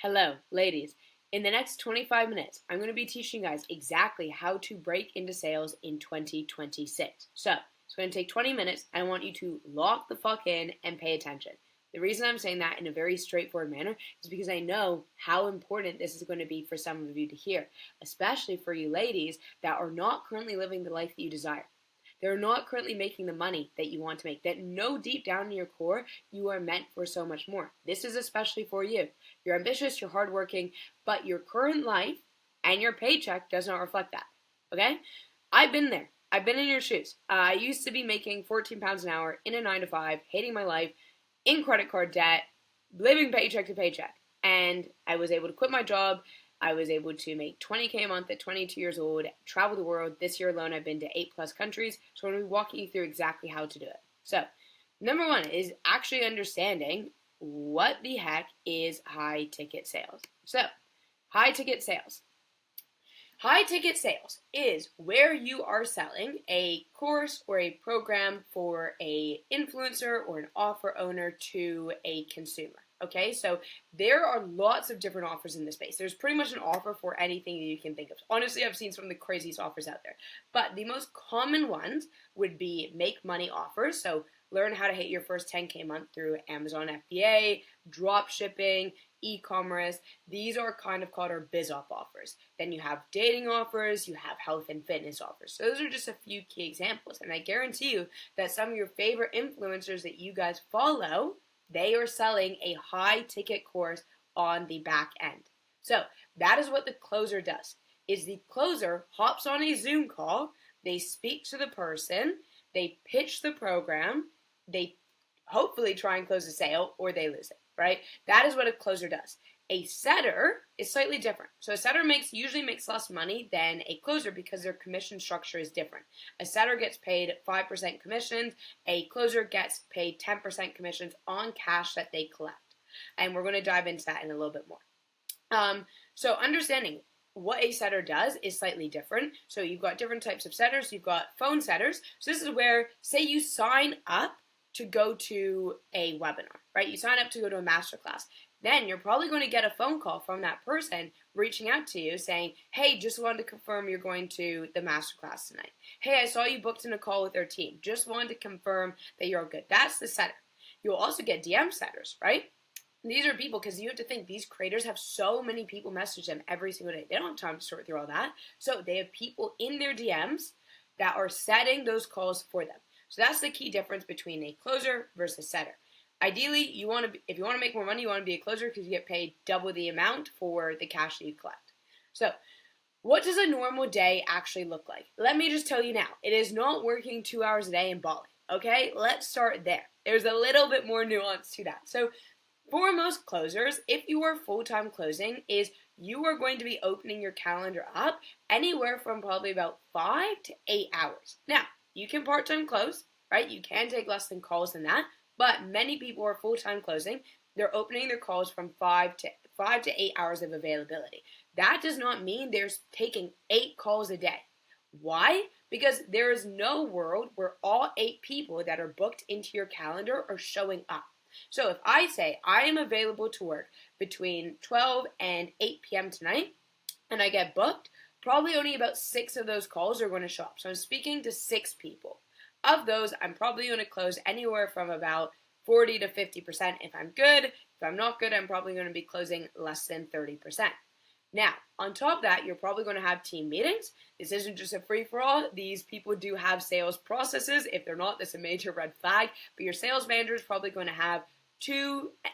Hello, ladies. In the next 25 minutes, I'm going to be teaching you guys exactly how to break into sales in 2026. So, it's going to take 20 minutes. I want you to lock the fuck in and pay attention. The reason I'm saying that in a very straightforward manner is because I know how important this is going to be for some of you to hear, especially for you ladies that are not currently living the life that you desire. They're not currently making the money that you want to make, that know deep down in your core you are meant for so much more. This is especially for you. You're ambitious, you're hardworking, but your current life and your paycheck does not reflect that. Okay? I've been there. I've been in your shoes. I used to be making 14 pounds an hour in a 9 to 5, hating my life, in credit card debt, living paycheck to paycheck. And I was able to quit my job. I was able to make 20K a month at 22 years old, travel the world. This year alone, I've been to 8+ countries. So I'm going to be walking you through exactly how to do it. So, number one is actually understanding what the heck is high ticket sales. So, high ticket sales. High ticket sales is where you are selling a course or a program for a influencer or an offer owner to a consumer. Okay, so there are lots of different offers in this space. There's pretty much an offer for anything that you can think of. Honestly, I've seen some of the craziest offers out there. But the most common ones would be make money offers. So learn how to hit your first 10K a month through Amazon FBA, drop shipping, e-commerce. These are kind of called our biz op offers. Then you have dating offers, you have health and fitness offers. So those are just a few key examples. And I guarantee you that some of your favorite influencers that you guys follow, they are selling a high ticket course on the back end. So that is what the closer does. Is the closer hops on a Zoom call, they speak to the person, they pitch the program, they hopefully try and close the sale, or they lose it, right? That is what a closer does. A setter is slightly different. So a setter usually makes less money than a closer because their commission structure is different. A setter gets paid 5% commissions. A closer gets paid 10% commissions on cash that they collect. And we're going to dive into that in a little bit more. So understanding what a setter does is slightly different. So you've got different types of setters. You've got phone setters. So this is where, say you sign up to go to a webinar, right? You sign up to go to a masterclass. Then you're probably going to get a phone call from that person reaching out to you saying, hey, just wanted to confirm you're going to the masterclass tonight. Hey, I saw you booked in a call with our team. Just wanted to confirm that you're all good. That's the setter. You'll also get DM setters, right? These are people, because you have to think, these creators have so many people message them every single day. They don't have time to sort through all that. So they have people in their DMs that are setting those calls for them. So that's the key difference between a closer versus setter. Ideally, if you want to make more money, you want to be a closer because you get paid double the amount for the cash that you collect. So, what does a normal day actually look like? Let me just tell you now. It is not working 2 hours a day in Bali. Okay, let's start there. There's a little bit more nuance to that. So, for most closers, if you are full-time closing, you are going to be opening your calendar up anywhere from probably about 5 to 8 hours. Now, you can part-time close, right? You can take less than calls than that. But many people are full-time closing. They're opening their calls from 5 to 8 hours of availability. That does not mean they're taking 8 calls a day. Why? Because there is no world where all 8 people that are booked into your calendar are showing up. So if I say I am available to work between 12 and 8 p.m. tonight, and I get booked, probably only about 6 of those calls are going to show up. So I'm speaking to 6 people. Of those, I'm probably going to close anywhere from about 40 to 50% if I'm good. If I'm not good, I'm probably going to be closing less than 30%. Now, on top of that, you're probably going to have team meetings. This isn't just a free-for-all. These people do have sales processes. If they're not, that's a major red flag. But your sales manager is probably going to have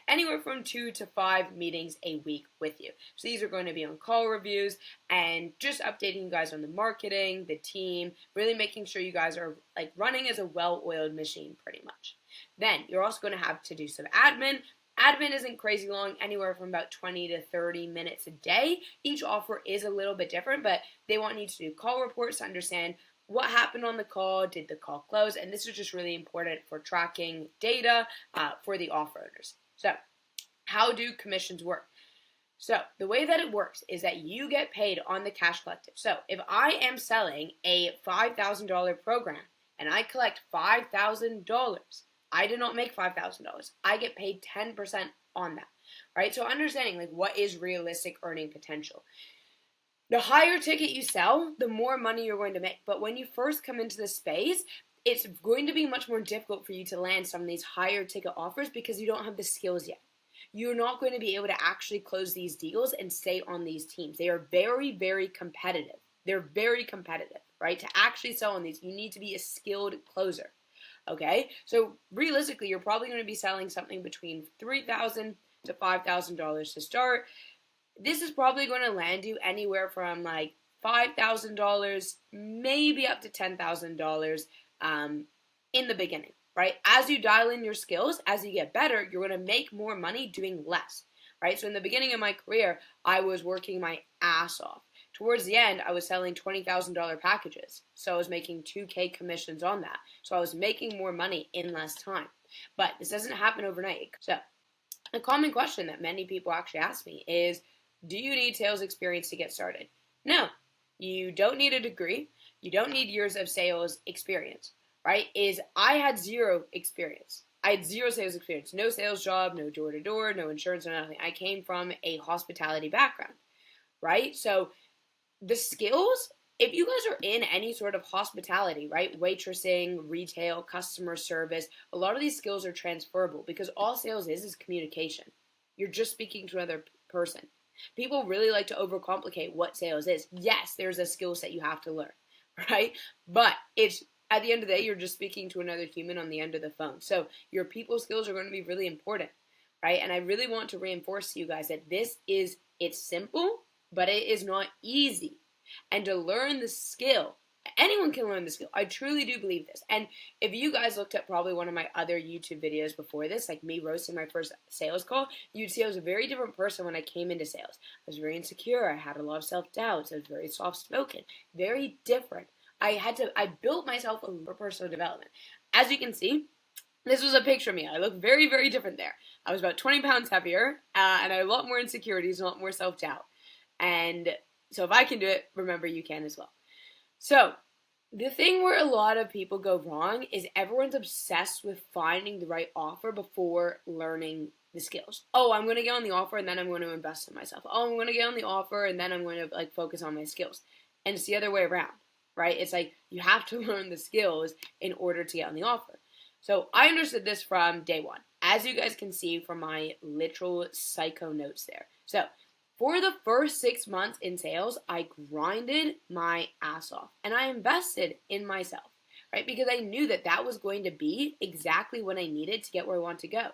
anywhere from 2 to 5 meetings a week with you. So these are going to be on call reviews and just updating you guys on the marketing, the team, really making sure you guys are like running as a well-oiled machine pretty much. Then you're also going to have to do some admin. Admin isn't crazy long, anywhere from about 20 to 30 minutes a day. Each offer is a little bit different, but they want you to do call reports to understand what happened on the call, did the call close, and this is just really important for tracking data for the offer owners. So, how do commissions work? So, the way that it works is that you get paid on the cash collected. So, if I am selling a $5,000 program and I collect $5,000, I did not make $5,000. I get paid 10% on that. right? So understanding like what is realistic earning potential. The higher ticket you sell, the more money you're going to make. But when you first come into the space, it's going to be much more difficult for you to land some of these higher ticket offers because you don't have the skills yet. You're not going to be able to actually close these deals and stay on these teams. They are very, very competitive. They're very competitive, right? To actually sell on these, you need to be a skilled closer. Okay? So realistically, you're probably going to be selling something between $3,000 to $5,000 to start. This is probably going to land you anywhere from like $5,000, maybe up to $10,000 in the beginning, right? As you dial in your skills, as you get better, you're going to make more money doing less, right? So in the beginning of my career, I was working my ass off. Towards the end, I was selling $20,000 packages. So I was making 2K commissions on that. So I was making more money in less time. But this doesn't happen overnight. So a common question that many people actually ask me is, do you need sales experience to get started? No, you don't need a degree. You don't need years of sales experience, right? I had zero experience. I had zero sales experience. No sales job, no door-to-door, no insurance, no nothing. I came from a hospitality background, right? So the skills, if you guys are in any sort of hospitality, right, waitressing, retail, customer service, a lot of these skills are transferable because all sales is communication. You're just speaking to another person. People really like to overcomplicate what sales is. Yes, there's a skill set you have to learn, right? But it's at the end of the day, you're just speaking to another human on the end of the phone. So your people skills are going to be really important, right? And I really want to reinforce to you guys that it's simple, but it is not easy. And to learn the skill, anyone can learn the skill. I truly do believe this. And if you guys looked at probably one of my other YouTube videos before this, like me roasting my first sales call, you'd see I was a very different person when I came into sales. I was very insecure. I had a lot of self-doubts. I was very soft-spoken. Very different. I built myself for personal development. As you can see, this was a picture of me. I look very, very different there. I was about 20 pounds heavier, and I had a lot more insecurities, a lot more self-doubt. And so if I can do it, remember you can as well. So the thing where a lot of people go wrong is everyone's obsessed with finding the right offer before learning the skills. Oh, I'm going to get on the offer and then I'm going to invest in myself. Oh, I'm going to get on the offer and then I'm going to focus on my skills. And it's the other way around, right? It's like you have to learn the skills in order to get on the offer. So I understood this from day one, as you guys can see from my literal psycho notes there. So for the first 6 months in sales, I grinded my ass off and I invested in myself, right? Because I knew that was going to be exactly what I needed to get where I want to go.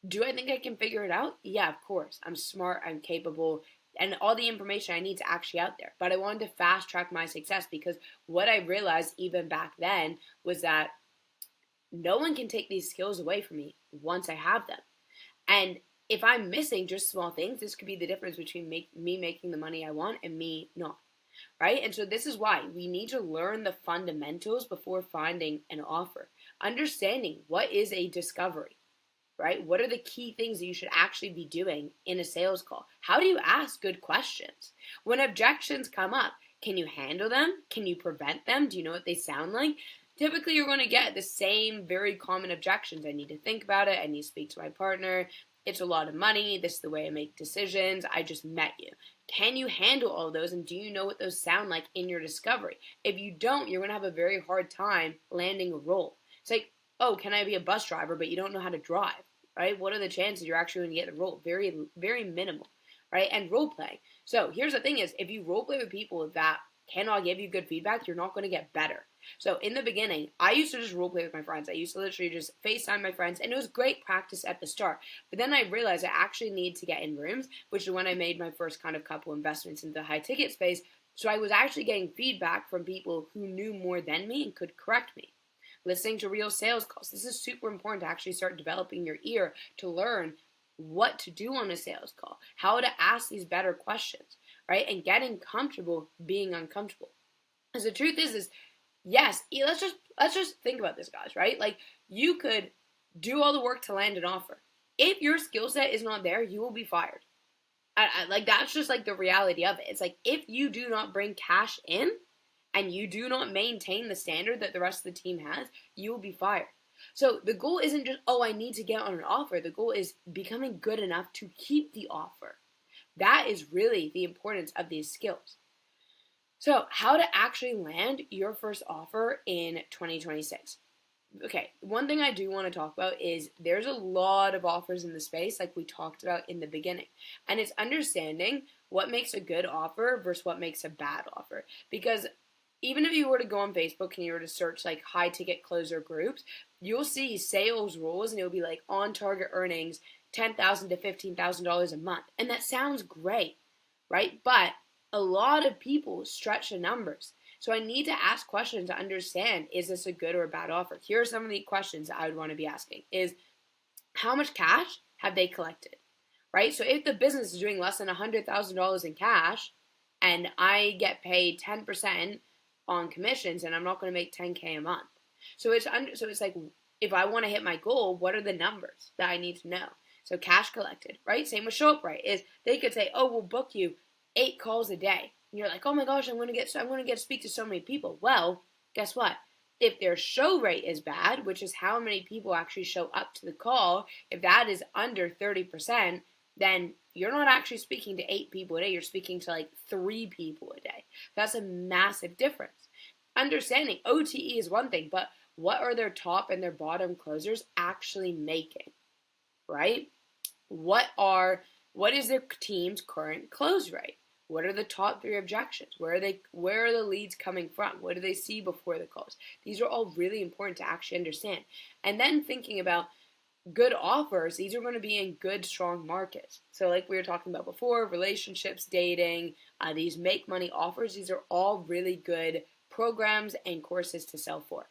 Do I think I can figure it out? Yeah, of course. I'm smart, I'm capable, and all the information I need is actually out there. But I wanted to fast track my success because what I realized even back then was that no one can take these skills away from me once I have them. And if I'm missing just small things, this could be the difference between me making the money I want and me not, right? And so this is why we need to learn the fundamentals before finding an offer. Understanding what is a discovery, right? What are the key things that you should actually be doing in a sales call? How do you ask good questions? When objections come up, can you handle them? Can you prevent them? Do you know what they sound like? Typically, you're going to get the same very common objections. I need to think about it. I need to speak to my partner. It's a lot of money. This is the way I make decisions. I just met you. Can you handle all of those? And do you know what those sound like in your discovery? If you don't, you're going to have a very hard time landing a role. It's like, oh, can I be a bus driver, but you don't know how to drive, right? What are the chances you're actually going to get the role? Very, very minimal, right? And role play. So here's the thing is, if you role play with people that cannot give you good feedback, you're not going to get better. So in the beginning, I used to just role play with my friends. I used to literally just FaceTime my friends, and it was great practice at the start. But then I realized I actually need to get in rooms, which is when I made my first kind of couple investments into the high ticket space. So I was actually getting feedback from people who knew more than me and could correct me. Listening to real sales calls. This is super important to actually start developing your ear to learn what to do on a sales call, how to ask these better questions, right? And getting comfortable being uncomfortable. Because the truth is yes, let's just think about this, guys, right? Like, you could do all the work to land an offer. If your skill set is not there, you will be fired. Like, that's just like the reality of it. It's like, if you do not bring cash in and you do not maintain the standard that the rest of the team has, you will be fired. So the goal isn't just, oh, I need to get on an offer. The goal is becoming good enough to keep the offer. That is really the importance of these skills. So, how to actually land your first offer in 2026. Okay, one thing I do want to talk about is there's a lot of offers in the space, like we talked about in the beginning. And it's understanding what makes a good offer versus what makes a bad offer. Because even if you were to go on Facebook and you were to search like high ticket closer groups, you'll see sales rules and it'll be like on target earnings $10,000 to $15,000 a month. And that sounds great, right? But a lot of people stretch the numbers. So I need to ask questions to understand, is this a good or a bad offer? Here are some of the questions I would want to be asking is, how much cash have they collected, right? So if the business is doing less than $100,000 in cash and I get paid 10% on commissions and I'm not going to make 10K a month. So it's like, if I want to hit my goal, what are the numbers that I need to know? So cash collected, right? Same with show up right, is they could say, oh, we'll book you 8 calls a day. And you're like, oh my gosh, I'm going to get to speak to so many people. Well, guess what? If their show rate is bad, which is how many people actually show up to the call, if that is under 30%, then you're not actually speaking to 8 people a day. You're speaking to like 3 people a day. That's a massive difference. Understanding OTE is one thing, but what are their top and their bottom closers actually making, right? What is their team's current close rate? What are the top 3 objections? Where are the leads coming from? What do they see before the calls? These are all really important to actually understand. And then thinking about good offers, these are going to be in good, strong markets. So like we were talking about before, relationships, dating, these make money offers, these are all really good programs and courses to sell for.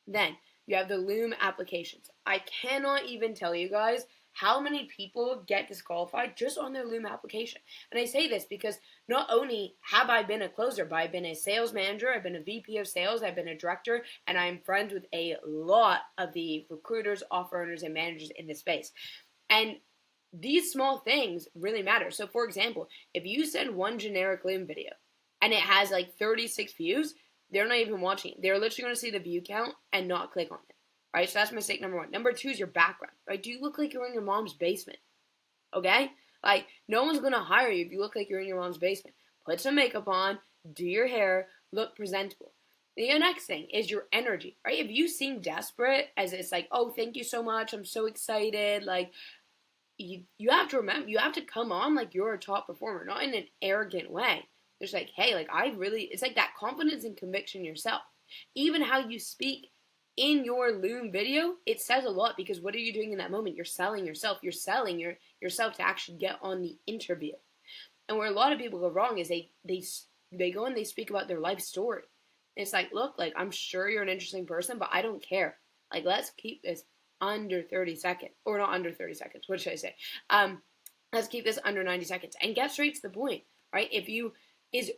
Then you have the Loom applications. I cannot even tell you guys how many people get disqualified just on their Loom application. And I say this because not only have I been a closer, but I've been a sales manager, I've been a VP of sales, I've been a director, and I'm friends with a lot of the recruiters, offer owners, and managers in this space. And these small things really matter. So for example, if you send one generic Loom video and it has like 36 views, they're not even watching it. They're literally going to see the view count and not click on it. Right, so that's mistake number 1. Number 2 is your background. Right, do you look like you're in your mom's basement? Okay, like no one's gonna hire you if you look like you're in your mom's basement. Put some makeup on, do your hair, look presentable. The next thing is your energy. Right, if you seem desperate, as it's like, oh, thank you so much, I'm so excited. Like you have to remember, you have to come on like you're a top performer, not in an arrogant way. Just like, hey, like it's like that confidence and conviction in yourself. Even how you speak in your Loom video, it says a lot, because what are you doing in that moment? You're selling yourself. You're selling yourself to actually get on the interview. And where a lot of people go wrong is they go and they speak about their life story. And it's like, look, like I'm sure you're an interesting person, but I don't care. Like let's keep this under 30 seconds, or not under 30 seconds. What should I say? Let's keep this under 90 seconds and get straight to the point, right?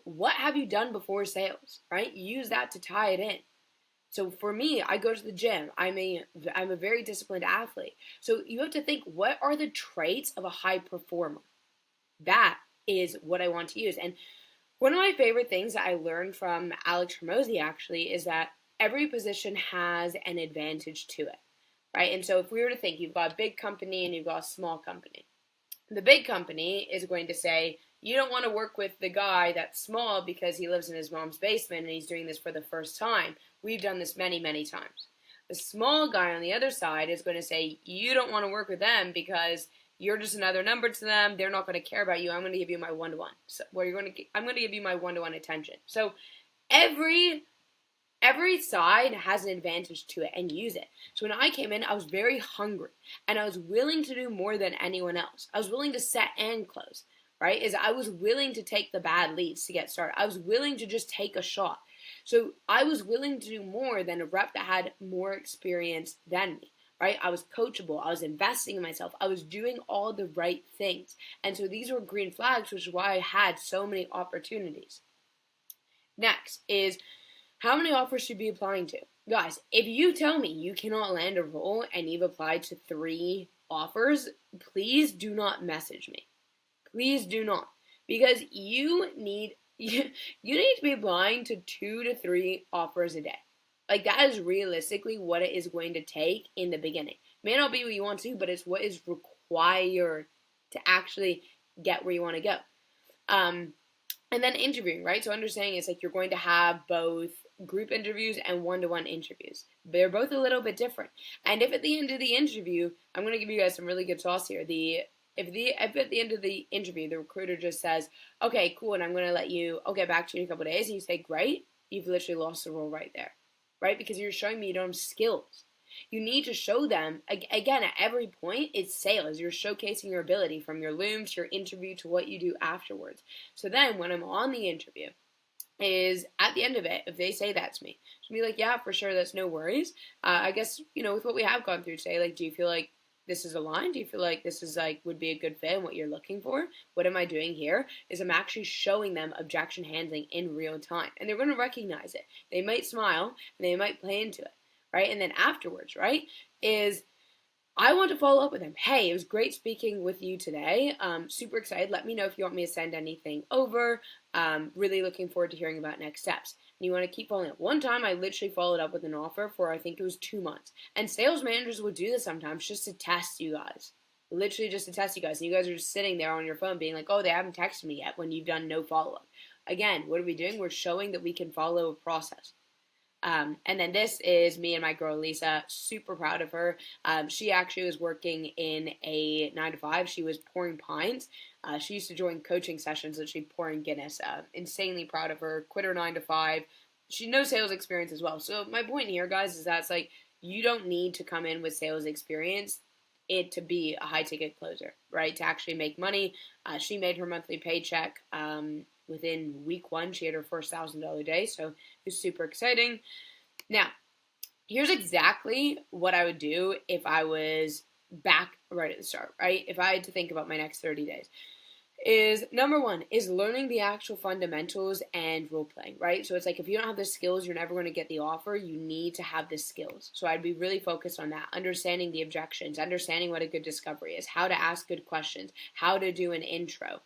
What have you done before sales, right? Use that to tie it in. So for me, I go to the gym. I'm a very disciplined athlete. So you have to think, what are the traits of a high performer? That is what I want to use. And one of my favorite things that I learned from Alex Hormozi actually is that every position has an advantage to it, right? And so if we were to think, you've got a big company and you've got a small company. The big company is going to say, you don't want to work with the guy that's small because he lives in his mom's basement and he's doing this for the first time. We've done this many, many times. The small guy on the other side is going to say, you don't want to work with them because you're just another number to them. They're not going to care about you. I'm going to give you my one-to-one. So I'm going to give you my one-to-one attention. So every side has an advantage to it, and use it. So when I came in, I was very hungry and I was willing to do more than anyone else. I was willing to set and close, right? I was willing to take the bad leads to get started. I was willing to just take a shot. So I was willing to do more than a rep that had more experience than me, right? I was coachable. I was investing in myself. I was doing all the right things. And so these were green flags, which is why I had so many opportunities. Next is, how many offers should you be applying to? Guys, if you tell me you cannot land a role and you've applied to 3 offers, please do not message me. Please do not. Because you need to be applying to 2 to 3 offers a day. Like, that is realistically what it is going to take in the beginning. It may not be what you want to, but it's what is required to actually get where you want to go. And then interviewing, right? So understanding it's like you're going to have both group interviews and one-to-one interviews. They're both a little bit different. And if at the end of the interview, I'm going to give you guys some really good sauce here. If at the end of the interview, the recruiter just says, okay, cool, and I'll get back to you in a couple of days, and you say, great, you've literally lost the role right there, right? Because you're showing me you don't have skills. You need to show them, again, at every point, it's sales. You're showcasing your ability from your loom to your interview to what you do afterwards. So then when I'm on the interview, is at the end of it, if they say that to me, to be like, yeah, for sure, that's no worries. I guess, with what we have gone through today, like, do you feel like this is aligned? Do you feel like this is would be a good fit and what you're looking for? What am I doing here? Is I'm actually showing them objection handling in real time. And they're going to recognize it. They might smile and they might play into it, right? And then afterwards, right, is I want to follow up with them. Hey, it was great speaking with you today. Super excited. Let me know if you want me to send anything over. Really looking forward to hearing about next steps. And you want to keep following up. One time I literally followed up with an offer for, I think it was 2 months. And sales managers would do this sometimes just to test you guys. Literally just to test you guys. And you guys are just sitting there on your phone being like, oh, they haven't texted me yet when you've done no follow-up. Again, what are we doing? We're showing that we can follow a process. And then this is me and my girl Lisa. Super proud of her. She actually was working in a 9-to-5. She was pouring pints. She used to join coaching sessions that she'd pour in Guinness. Insanely proud of her. Quit her 9-to-5. She knows sales experience as well. So my point here, guys, is that it's like you don't need to come in with sales experience to be a high ticket closer, right? To actually make money. She made her monthly paycheck. Within week 1, she had her first $1,000 day, so it was super exciting. Now, here's exactly what I would do if I was back right at the start, right? If I had to think about my next 30 days. Is number 1 is learning the actual fundamentals and role playing, right? So it's like if you don't have the skills, you're never going to get the offer. You need to have the skills. So I'd be really focused on that, understanding the objections, understanding what a good discovery is, how to ask good questions, how to do an intro,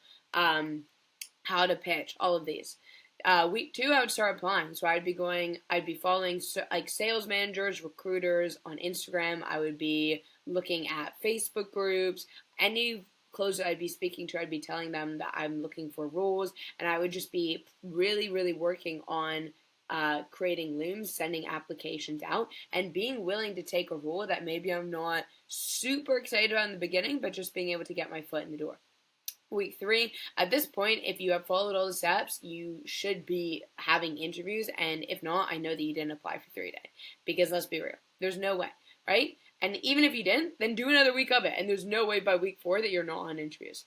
how to pitch, all of these. Week 2, I would start applying. So I'd be following like sales managers, recruiters on Instagram. I would be looking at Facebook groups. Any closer I'd be speaking to, I'd be telling them that I'm looking for roles. And I would just be really, really working on creating looms, sending applications out, and being willing to take a role that maybe I'm not super excited about in the beginning, but just being able to get my foot in the door. Week 3, at this point, if you have followed all the steps, you should be having interviews, and if not, I know that you didn't apply for 3 days, because let's be real, there's no way, right? And even if you didn't, then do another week of it, and there's no way by week 4 that you're not on interviews.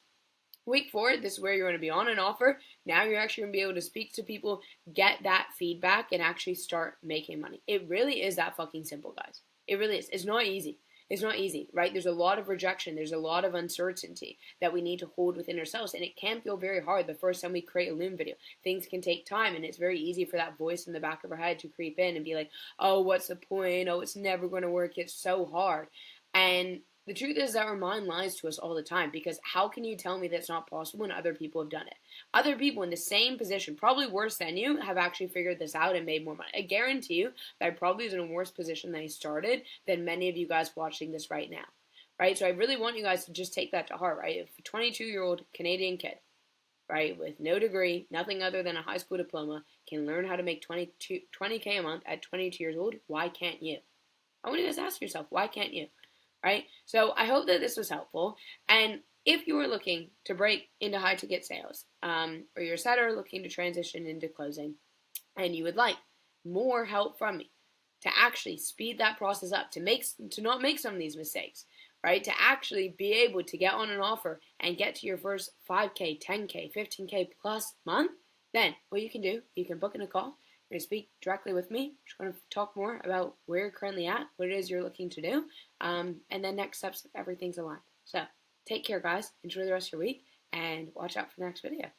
Week 4, this is where you're going to be on an offer. Now you're actually going to be able to speak to people, get that feedback, and actually start making money. It really is that fucking simple, guys. It really is. It's not easy. It's not easy, right? There's a lot of rejection. There's a lot of uncertainty that we need to hold within ourselves. And it can feel very hard the first time we create a Loom video. Things can take time, and it's very easy for that voice in the back of our head to creep in and be like, oh, what's the point? Oh, it's never going to work. It's so hard. And the truth is that our mind lies to us all the time, because how can you tell me that's not possible when other people have done it? Other people in the same position, probably worse than you, have actually figured this out and made more money. I guarantee you that I probably was in a worse position than I started than many of you guys watching this right now, right? So I really want you guys to just take that to heart, right? If a 22-year-old Canadian kid, right, with no degree, nothing other than a high school diploma, can learn how to make $20K a month at 22 years old, why can't you? I want you guys to ask yourself, why can't you? Right? So I hope that this was helpful. And if you are looking to break into high ticket sales, or you're a setter looking to transition into closing, and you would like more help from me to actually speed that process up, to not make some of these mistakes, right? To actually be able to get on an offer and get to your first 5K, 10K, 15K plus month, then what you can do, you can book in a call. You're going to speak directly with me. Just going to talk more about where you're currently at, what it is you're looking to do, and then next steps if everything's aligned. So take care, guys. Enjoy the rest of your week, and watch out for the next video.